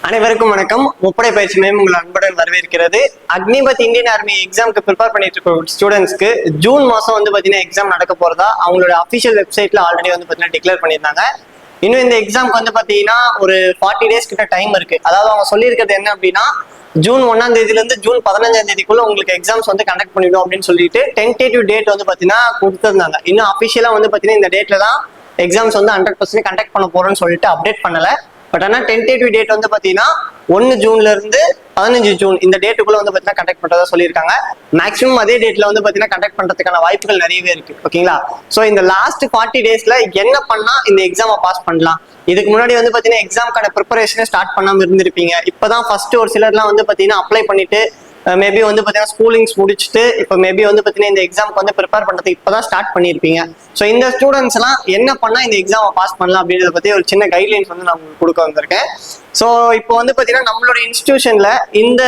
அனைவருக்கும் வணக்கம். முப்படை பயிற்சி மையம் உங்கள் அன்புடன் வரவேற்கிறது. அக்னிபத் இந்தியன் ஆர்மி எக்ஸாமுக்கு ப்ரிப்பேர் பண்ணிட்டு இருக்க ஸ்டூடெண்ட்ஸ்க்கு ஜூன் மாசம் வந்து பாத்தீங்கன்னா எக்ஸாம் நடக்க போறதா அவங்களோட அஃபிஷியல் வெப்சைட்ல ஆல்ரெடி வந்து பாத்தீங்கன்னா டிக்ளேர் பண்ணியிருந்தாங்க. இன்னும் இந்த எக்ஸாமுக்கு வந்து பாத்தீங்கன்னா ஒரு 40 days கிட்ட டைம் இருக்கு. அதாவது அவங்க சொல்லியிருக்கிறது என்ன அப்படின்னா, ஜூன் 1ஆம் தேதியில இருந்து ஜூன் 15ஆம் தேதிக்குள்ள உங்களுக்கு எக்ஸாம்ஸ் வந்து கண்டக்ட் பண்ணிடும் அப்படின்னு சொல்லிட்டு டென்டேட்டிவ் டேட் வந்து பாத்தீங்கன்னா கொடுத்துருந்தாங்க. இன்னும் அஃபிஷியலா வந்து பாத்தீங்கன்னா இந்த டேட்ல தான் எக்ஸாம்ஸ் வந்து 100% கண்டக்ட் பண்ண போறோம்னு சொல்லிட்டு அப்டேட் பண்ணல. பட் ஆனால் டென்டேட்டிவ் டேட் வந்து பார்த்தீங்கன்னா 1 ஜூன்ல இருந்து 15 ஜூன் இந்த டேட்டுக்குள்ள வந்து பார்த்தீங்கன்னா கண்டக்ட் பண்ணுறதா சொல்லியிருக்காங்க. மேக்ஸிமம் அதே டேட்ல வந்து பார்த்தீங்கன்னா கண்டக்ட் பண்ணுறதுக்கான வாய்ப்புகள் நிறையவே இருக்கு. ஓகேங்களா? ஸோ இந்த லாஸ்ட் 40 daysல என்ன பண்ணா இந்த எக்ஸாமை பாஸ் பண்ணலாம்? இதுக்கு முன்னாடி வந்து பார்த்தீங்கன்னா எக்ஸாமுக்கான ப்ரிப்பரேஷனே ஸ்டார்ட் பண்ணாமல் இருந்திருப்பீங்க. இப்போதான் ஃபர்ஸ்ட் ஒரு சிலர்லாம் வந்து பார்த்தீங்கன்னா அப்ளை பண்ணிட்டு மேபி வந்து பார்த்தீங்கன்னா ஸ்கூலிங்ஸ் முடிச்சுட்டு இப்போ மேபி வந்து பார்த்தீங்கன்னா இந்த எக்ஸாமுக்கு வந்து ப்ரிப்பேர் பண்ணுறதுக்கு இப்போ தான் ஸ்டார்ட் பண்ணியிருப்பீங்க. ஸோ இந்த ஸ்டூடெண்ட்ஸ் எல்லாம் என்ன பண்ணால் இந்த எக்ஸாமை பாஸ் பண்ணலாம் அப்படின்றத பற்றி ஒரு சின்ன கைட்லைன்ஸ் வந்து நான் உங்களுக்கு கொடுக்க வந்திருக்கேன். ஸோ இப்போ வந்து பார்த்தீங்கன்னா நம்மளோட இன்ஸ்டிடியூஷன்ல இந்த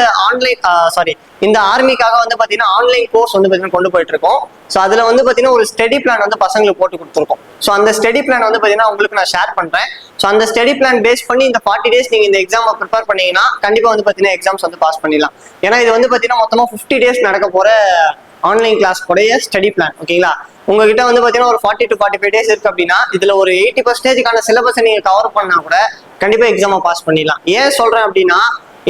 இந்த ஆர்மிக்காக வந்து பார்த்தீங்கன்னா ஆன்லைன் கோர்ஸ் வந்து பார்த்தீங்கன்னா கொண்டு போயிட்டு இருக்கோம். ஸோ அதில் வந்து பார்த்தீங்கன்னா ஒரு ஸ்டடி பிளான் வந்து பசங்களுக்கு போட்டு கொடுத்துருக்கோம். ஸோ அந்த ஸ்டடி பிளான் வந்து பார்த்தீங்கன்னா உங்களுக்கு நான் ஷேர் பண்ணுறேன். ஸோ அந்த ஸ்டடி பிளான் பேஸ் பண்ணி இந்த 40 days நீங்கள் இந்த எக்ஸாமை ப்ரிப்பேர் பண்ணீங்கன்னா கண்டிப்பாக வந்து பார்த்தீங்கன்னா எக்ஸாம்ஸ் வந்து பாஸ் பண்ணிடலாம். ஏன்னா இது வந்து பார்த்தீங்கன்னா மொத்தமாக 50 days நடக்க போகிற ஆன்லைன் கிளாஸ் கூடிய ஸ்டடி பிளான். ஓகேங்களா? உங்ககிட்ட வந்து பார்த்தீங்கன்னா ஒரு 40 to 45 days இருக்கு அப்படின்னா இதில் ஒரு 80%க்கான சிலபஸை நீங்கள் கவர் பண்ணா கூட கண்டிப்பாக எக்ஸாமை பாஸ் பண்ணிடலாம். ஏன் சொல்கிறேன் அப்படின்னா,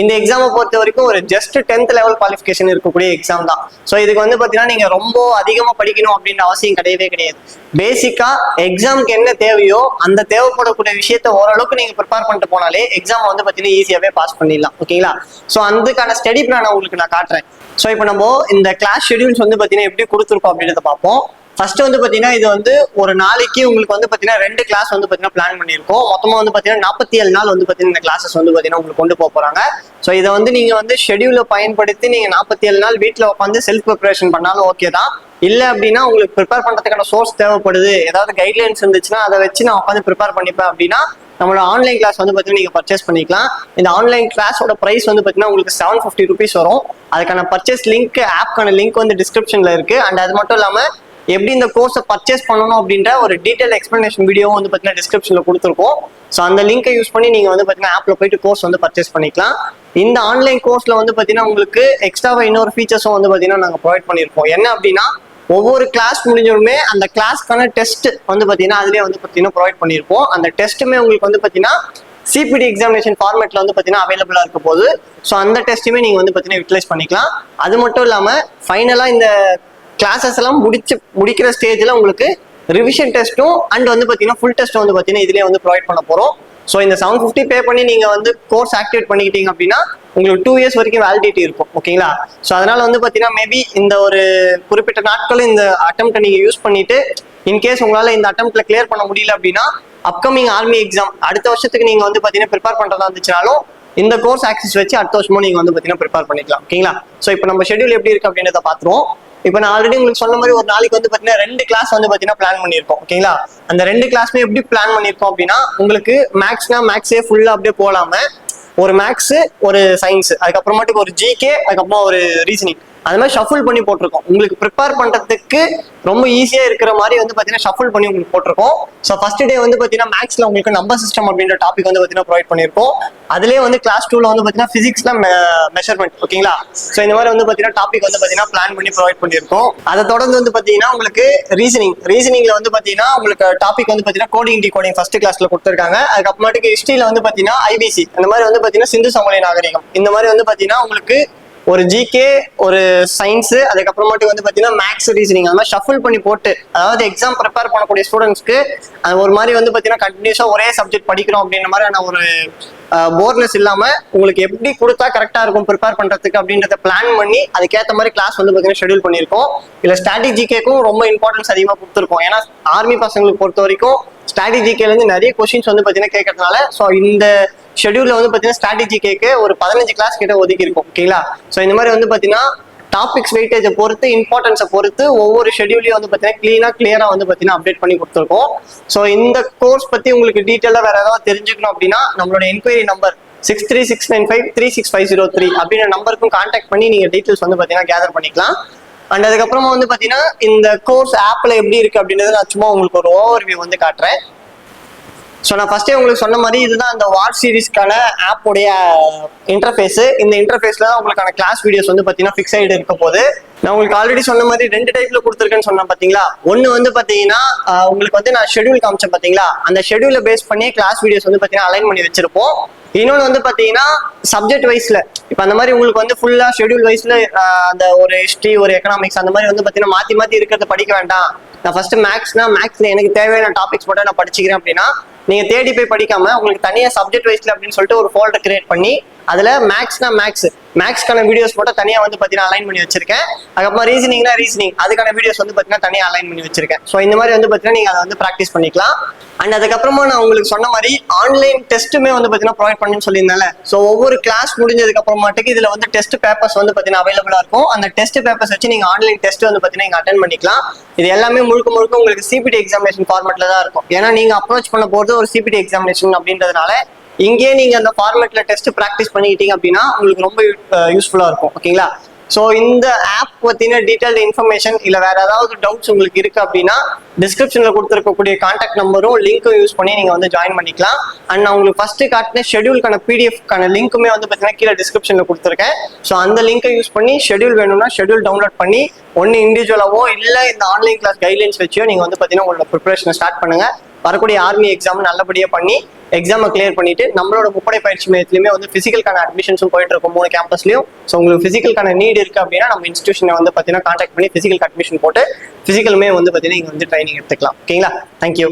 இந்த எக்ஸாமை பொறுத்த வரைக்கும் ஒரு ஜஸ்ட் 10th லெவல் குவாலிஃபிகேஷன் இருக்கக்கூடிய எக்ஸாம் தான். ஸோ இதுக்கு வந்து பார்த்தீங்கன்னா நீங்கள் ரொம்ப அதிகமாக படிக்கணும் அப்படின்ற அவசியம் கிடையவே கிடையாது. பேசிக்கா எக்ஸாமுக்கு என்ன தேவையோ அந்த தேவைப்படக்கூடிய விஷயத்த ஓரளவுக்கு நீங்கள் ப்ரிப்பேர் பண்ணிட்டு போனாலே எக்ஸாம் வந்து பார்த்தீங்கன்னா ஈஸியாகவே பாஸ் பண்ணிடலாம். ஓகேங்களா? ஸோ அதுக்கான ஸ்டடி பிளான் உங்களுக்கு நான் காட்டுறேன். ஸோ இப்போ நம்ம இந்த கிளாஸ் ஷெடியூல்ஸ் வந்து பார்த்தீங்கன்னா எப்படி கொடுத்துருக்கோம் அப்படின்றத பார்ப்போம். ஃபர்ஸ்ட் வந்து பாத்தீங்கன்னா இது வந்து ஒரு நாளைக்கு உங்களுக்கு வந்து பாத்தீங்கன்னா 2 கிளாஸ் வந்து பாத்தீங்கன்னா பிளான் பண்ணியிருக்கோம். மொத்தமா வந்து பாத்தீங்கன்னா 47 நாள் வந்து பாத்தீங்கன்னா இந்த கிளாஸஸ் வந்து பாத்தீங்கன்னா உங்களுக்கு கொண்டு போறாங்க. ஸோ இதை வந்து நீங்க வந்து ஷெடியூலை பயன்படுத்தி நீங்க 47 நாள் வீட்டில் உட்காந்து செல்ஃப் ப்ரிப்பரேஷன் பண்ணாலும் ஓகே தான். இல்ல அப்படின்னா உங்களுக்கு ப்ரிப்பேர் பண்றதுக்கான சோர்ஸ் தேவைப்படுது, ஏதாவது கைட்லைன்ஸ் இருந்துச்சுன்னா அதை வச்சு நான் உட்காந்து ப்ரிப்பேர் பண்ணிப்பேன் அப்படின்னா நம்மளோட ஆன்லைன் கிளாஸ் வந்து பார்த்தீங்கன்னா நீங்க பர்ச்சேஸ் பண்ணிக்கலாம். இந்த ஆன்லைன் கிளாஸோட பிரைஸ் வந்து பார்த்தீங்கன்னா உங்களுக்கு 750 rupees வரும். அதுக்கான பர்ச்சேஸ் லிங்க், ஆப்க்கான லிங்க் வந்து டிஸ்கிரிப்ஷன்ல இருக்கு. அண்ட் அது மட்டும் இல்லாம எப்படி இந்த கோர்ஸை பர்ச்சேஸ் பண்ணணும் அப்படின்ற ஒரு டீடைல் எக்ஸ்பிளனேஷன் வீடியோவும் வந்து பார்த்தீங்கன்னா டிஸ்கிரிப்ஷன்ல கொடுத்துருக்கோம். ஸோ அந்த லிங்கை யூஸ் பண்ணி நீங்க வந்து பார்த்தீங்கன்னா ஆப்ல போயிட்டு கோர்ஸ் வந்து பர்ச்சேஸ் பண்ணிக்கலாம். இந்த ஆன்லைன் கோர்ஸ்ல வந்து பார்த்தீங்கன்னா உங்களுக்கு எக்ஸ்ட்ராவா இன்னொரு ஃபீச்சர்ஸும் வந்து பார்த்தீங்கன்னா நாங்கள் ப்ரொவைட் பண்ணியிருக்கோம். என்ன அப்படின்னா, ஒவ்வொரு கிளாஸ் முடிஞ்சோடனே அந்த கிளாஸ்க்கான டெஸ்ட் வந்து பார்த்தீங்கன்னா அதுலேயே வந்து பார்த்தீங்கன்னா ப்ரொவைட் பண்ணியிருப்போம். அந்த டெஸ்ட்டுமே உங்களுக்கு வந்து பார்த்தீங்கன்னா சிபிடி எக்ஸாமினேஷன் ஃபார்மேட்ல வந்து பார்த்தீங்கன்னா அவைலபிளா இருக்க போது. ஸோ அந்த டெஸ்ட்டுமே நீங்க வந்து பார்த்தீங்கன்னா யூட்டிலைஸ் பண்ணிக்கலாம். அது மட்டும் இல்லாமல் ஃபைனலா இந்த கிளாஸஸ் எல்லாம் முடிக்கிற ஸ்டேஜ்ல உங்களுக்கு ரிவிஷன் டெஸ்ட்டும் அண்ட் வந்து பார்த்தீங்கன்னா ஃபுல் டெஸ்ட்டும் வந்து பார்த்தீங்கன்னா இதுலேயே வந்து ப்ரொவைட் பண்ண போறோம். ஸோ இந்த 750 பே பண்ணி நீங்க வந்து கோர்ஸ் ஆக்டிவேட் பண்ணிக்கிட்டீங்க அப்படின்னா உங்களுக்கு 2 years வரைக்கும் வேலிடிட்டி இருக்கும். ஓகேங்களா? ஸோ அதனால வந்து பார்த்தீங்கன்னா மேபி இந்த ஒரு குறிப்பிட்ட நாட்கள் இந்த அட்டெம்ப்டை நீங்க யூஸ் பண்ணிட்டு இன்கேஸ் உங்களால இந்த அட்டெம்ப்ட்ல கிளியர் பண்ண முடியல அப்படின்னா அப்கமிங் ஆர்மி எக்ஸாம் அடுத்த வருஷத்துக்கு நீங்க வந்து பார்த்தீங்கன்னா ப்ரிப்பேர் பண்றதா இருந்துச்சுனாலும் இந்த கோர்ஸ் ஆக்சஸ் வச்சு அடுத்த வருஷமும் நீங்க வந்து பார்த்தீங்கன்னா ப்ரிப்பேர் பண்ணிக்கலாம். ஓகேங்களா? ஸோ இப்போ நம்ம ஷெடியூல் எப்படி இருக்கு அப்படின்றத பார்த்துருவோம். இப்போ நான் ஆல்ரெடி உங்களுக்கு சொன்ன மாதிரி ஒரு நாளைக்கு வந்து பார்த்தீங்கன்னா 2 கிளாஸ் வந்து பார்த்தீங்கன்னா பிளான் பண்ணியிருக்கோம். ஓகேங்களா? அந்த 2 கிளாஸ்மே எப்படி பிளான் பண்ணியிருக்கோம் அப்படின்னா, உங்களுக்கு மேக்ஸ்னா மேக்ஸே ஃபுல்லா அப்படியே போலாம ஒரு மேக்ஸ், ஒரு சயின்ஸ், அதுக்கப்புறமாட்டுக்கு ஒரு ஜிகே, அதுக்கப்புறம் ஒரு ரீசனிங், அது மாதிரி ஷஃபிள் பண்ணி போட்டிருக்கோம். உங்களுக்கு ப்ரிப்பேர் பண்றதுக்கு ரொம்ப ஈஸியா இருக்கிற மாதிரி வந்து பாத்தீங்கன்னா ஷஃபிள் பண்ணி உங்களுக்கு போட்டிருக்கோம். ஸோ ஃபர்ஸ்ட் டே வந்து பாத்தீங்கன்னா மேக்ஸ்ல உங்களுக்கு நம்பர் சிஸ்டம் அப்படின்ற டாபிக் வந்து பாத்தீங்கன்னா ப்ரொவைட் பண்ணியிருக்கோம். அதுலேயே வந்து கிளாஸ் 2ல வந்து பாத்தீங்கன்னா பிசிக்ஸ்ல மெஷர்மெண்ட். ஓகேங்களா? ஸோ இந்த மாதிரி வந்து பாத்தீங்கன்னா டாபிக் வந்து பாத்தீங்கன்னா பிளான் பண்ணி ப்ரொவைட் பண்ணியிருக்கோம். அதை தொடர்ந்து வந்து பாத்தீங்கன்னா உங்களுக்கு ரீசனிங்ல வந்து பாத்தீங்கன்னா உங்களுக்கு டாபிக் வந்து பாத்தீங்கன்னா கோடிங் டிகோடிங் ஃபர்ஸ்ட் கிளாஸ்ல கொடுத்துருக்காங்க. அதுக்கப்புறமாட்டுக்கு ஹிஸ்டரியில வந்து பாத்தீங்கன்னா ஐபிசி, அந்த மாதிரி வந்து பாத்தீங்கன்னா சிந்து சமவெளி நாகரிகம், இந்த மாதிரி வந்து பாத்தீங்கன்னா உங்களுக்கு ஒரு ஜிகே, ஒரு சயின்ஸ், அதுக்கப்புறமாட்டி வந்து பாத்தீங்கன்னா மேக்ஸ், ரீசனிங், அந்த மாதிரி ஷஃபிள் பண்ணி போட்டு, அதாவது எக்ஸாம் ப்ரிப்பேர் பண்ணக்கூடிய ஸ்டூடெண்ட்ஸ்க்கு அது ஒரு மாதிரி வந்து பாத்தீங்கன்னா கண்டினியூஸா ஒரே சப்ஜெக்ட் படிக்கிறோம் அப்படின்ற மாதிரியான ஒரு போர்னஸ் இல்லாம உங்களுக்கு எப்படி கொடுத்தா கரெக்டா இருக்கும் ப்ரிப்பேர் பண்றதுக்கு அப்படின்றத பிளான் பண்ணி அதுக்கேற்ற மாதிரி கிளாஸ் வந்து பாத்தீங்கன்னா ஷெடியூல் பண்ணியிருக்கோம். இல்ல ஸ்ட்ராட்டஜிக்கும் ரொம்ப இம்பார்ட்டன்ஸ் அதிகமாக கொடுத்துருக்கோம். ஏன்னா ஆர்மி பசங்களுக்கு பொறுத்த வரைக்கும் ஸ்ட்ராட்டஜில இருந்து நிறைய கொஸ்டின்ஸ் வந்து பாத்தீங்கன்னா கேட்கறதுனால ஸோ இந்த ஷெடியூல்ல வந்து பாத்தீங்கன்னா ஸ்ட்ராட்டஜி கேக்கு ஒரு 15 கிளாஸ் கிட்ட ஒதுக்கி இருக்கும். ஓகேங்களா? ஸோ இந்த மாதிரி வந்து பாத்தீங்கன்னா டாபிக்ஸ் வெயிட்டேஜை பொறுத்து, இம்பார்ட்டன்ஸை பொறுத்து ஒவ்வொரு ஷெடியூலையும் வந்து பாத்தீங்கன்னா கிளியரா வந்து பாத்தீங்கன்னா அப்டேட் பண்ணி கொடுத்துருக்கோம். ஸோ இந்த கோர்ஸ் பத்தி உங்களுக்கு டீட்டெயிலா வேற ஏதாவது தெரிஞ்சுக்கணும் அப்படின்னா நம்மளோட என்கொயரி நம்பர் 6369536503 அப்படின்ற நம்பருக்கும் கான்டாக்ட் பண்ணி நீங்க டீட்டெயில்ஸ் வந்து பாத்தீங்கன்னா கேதர் பண்ணிக்கலாம். அண்ட் அதுக்கப்புறமா வந்து பாத்தீங்கன்னா இந்த கோர்ஸ் ஆப்ல எப்படி இருக்கு அப்படின்றத நான் சும்மா உங்களுக்கு ஒரு ஓவர்வியூ வந்து காட்டுறேன். ஸோ நான் ஃபர்ஸ்டே உங்களுக்கு சொன்ன மாதிரி இதுதான் அந்த வார் சீரிஸ்க்கான ஆப்போடைய இன்டர்ஃபேஸ். இந்த இன்டர்ஃபேஸ்ல தான் உங்களுக்கான கிளாஸ் வீடியோஸ் வந்து பார்த்தீங்கன்னா ஃபிக்ஸ் ஆகிட்டு இருக்க போது. நான் உங்களுக்கு ஆல்ரெடி சொன்ன மாதிரி 2 டைப்ல கொடுத்துருக்கேன்னு சொன்னேன் பார்த்தீங்களா. ஒன்று வந்து பார்த்தீங்கன்னா உங்களுக்கு வந்து நான் ஷெட்யூல் காமிச்சேன் பார்த்தீங்களா, அந்த ஷெட்யூலை பேஸ் பண்ணி கிளாஸ் வீடியோஸ் வந்து பார்த்தீங்கன்னா அலைன் பண்ணி வச்சிருப்போம். இன்னொன்று வந்து பார்த்தீங்கன்னா சப்ஜெக்ட் வைஸ்ல இப்போ அந்த மாதிரி உங்களுக்கு வந்து ஃபுல்லா ஷெட்யூல் வைஸ்ல அந்த ஒரு ஹிஸ்ட்ரி ஒரு எக்கனாமிக்ஸ் அந்த மாதிரி வந்து பார்த்தீங்கன்னா மாற்றி மாற்றி இருக்கிறத படிக்க வேண்டாம், நான் ஃபர்ஸ்ட் மேக்ஸ்ல எனக்கு தேவையான டாபிக்ஸ் மட்டும் நான் படிச்சுக்கிறேன் அப்படின்னா நீங்க தேடி போய் படிக்காம உங்களுக்கு தனியா சப்ஜெக்ட் வைஸ்ல அப்படின்னு சொல்லிட்டு ஒரு ஃபோல்டர் கிரியேட் பண்ணி அதுல மேக்ஸ்க்கான வீடியோஸ் மட்டும் தனியா வந்து பாத்தீங்கன்னா அலைன் பண்ணி வச்சிருக்கேன். அதுக்கப்புறம் ரீசனிங் அதுக்கான வீடியோஸ் வந்து பாத்தீங்கன்னா தனியா அலைன் பண்ணி வச்சிருக்கேன். ஸோ இந்த மாதிரி வந்து பாத்தீங்கன்னா நீங்க அதை வந்து ப்ராக்டிஸ் பண்ணிக்கலாம். அண்ட் அதுக்கப்புறமா நான் உங்களுக்கு சொன்ன மாதிரி ஆன்லைன் டெஸ்ட்டுமே வந்து பாத்தீங்கன்னா ப்ரொவைட் பண்ணணும்னு சொல்லியிருந்தேன். ஸோ ஒவ்வொரு கிளாஸ் முடிஞ்சதுக்கு அப்புறமாட்டுக்கு இதுல வந்து டெஸ்ட் பேப்பர்ஸ் வந்து பாத்தீங்கன்னா அவைலபிளா இருக்கும். அந்த டெஸ்ட் பேப்பர்ஸ் வச்சு நீங்க ஆன்லைன் டெஸ்ட் வந்து பாத்தீங்கன்னா நீங்க அட்டென்ட் பண்ணிக்கலாம். இது எல்லாமே முழுக்க உங்களுக்கு சிபிடி எக்ஸாமினேஷன் ஃபார்மேட்ல தான் இருக்கும். ஏன்னா நீங்க அப்ரோச் பண்ண போறது ஒரு சிபிடி எக்ஸாமினேஷன் அப்படின்றதுனால இங்கே நீங்க அந்த ஃபார்மேட்ல டெஸ்ட் ப்ராக்டிஸ் பண்ணிக்கிட்டீங்க அப்படின்னா உங்களுக்கு ரொம்ப யூஸ்ஃபுல்லா இருக்கும். ஓகேங்களா. ஸோ இந்த ஆப் பத்தின டீடைல்டு இன்ஃபர்மேஷன் இல்ல வேற ஏதாவது டவுட்ஸ் உங்களுக்கு இருக்கு அப்படின்னா டிஸ்கிரிப்ஷன்ல கொடுத்துருக்கக்கூடிய கான்டாக்ட் நம்பரும் லிங்க்கும் யூஸ் பண்ணி நீங்க வந்து ஜாயின் பண்ணிக்கலாம். அண்ட் நான் உங்களுக்கு ஃபர்ஸ்ட் காட்டின ஷெட்யூல்கான பிடிஎஃப்கான லிங்க்குமே வந்து பார்த்தீங்கன்னா கீழே டிஸ்கிரிப்ஷன்ல கொடுத்துருக்கேன். ஸோ அந்த லிங்கை யூஸ் பண்ணி ஷெட்யூல் வேணும்னா ஷெட்யூல் டவுன்லோட் பண்ணி ஒன்று இண்டிவிஜுவலாவோ இல்லை இந்த ஆன்லைன் கிளாஸ் கைட்லைன்ஸ் வச்சோ நீங்க வந்து பார்த்தீங்கன்னா உங்களோட ப்ரிப்பரேஷனை ஸ்டார்ட் பண்ணுங்க. வரக்கூடிய ஆர்மி எக்ஸாம் நல்லபடியாக பண்ணி எக்ஸாமை கிளியர் பண்ணிட்டு நம்மளோட முப்படை பயிற்சி மையத்திலுமே வந்து பிசிக்கலுக்கான அட்மிஷன்ஸும் போயிட்டு இருக்கும் 3 கேம்பஸ்லயும். ஸோ உங்களுக்கு பிசிக்கலுக்கான நீட் இருக்கு அப்படின்னா நம்ம இன்ஸ்டியூஷனை வந்து பார்த்தீங்கன்னா கான்டாக்ட் பண்ணி பிசிக்கலுக்கு அட்மிஷன் போட்டு பிசிக்கலுமே வந்து பார்த்தீங்கன்னா இங்கே வந்து ட்ரைனிங் எடுத்துக்கலாம். ஓகேங்களா. தேங்க்யூ.